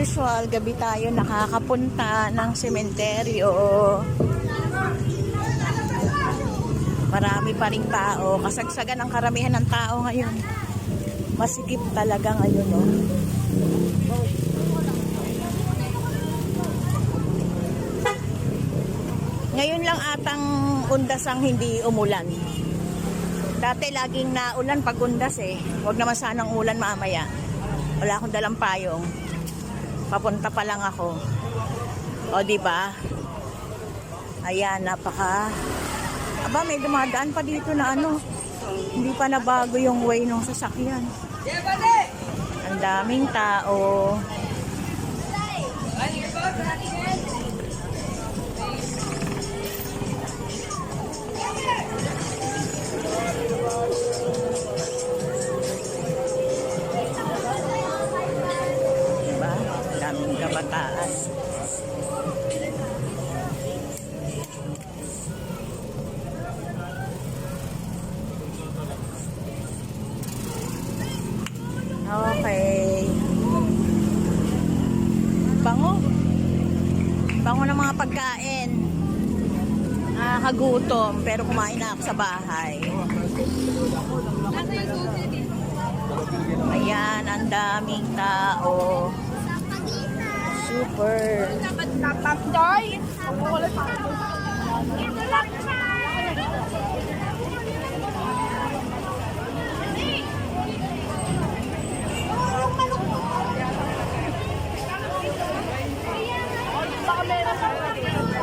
usual, gabi tayo nakakapunta ng sementeryo. Marami pa ring tao. Kasagsagan ang karamihan ng tao ngayon. Masikip talaga ngayon, no? Ngayon lang atang undas ang hindi umulan. Dati laging naulan pag undas eh. Huwag naman sanang ulan mamaya. Wala akong dalang payong. Papunta pa lang ako. O, diba? Ayan, napaka... Aba, may dumadaan pa dito na ano. Hindi pa nabago yung way ng sasakyan. Ang daming tao. Diba? Daming kabataan. Okay. Bango. Bango ng mga pagkain. Nakakagutom, pero kumain na ako sa bahay. Ayan, ang daming tao. Super.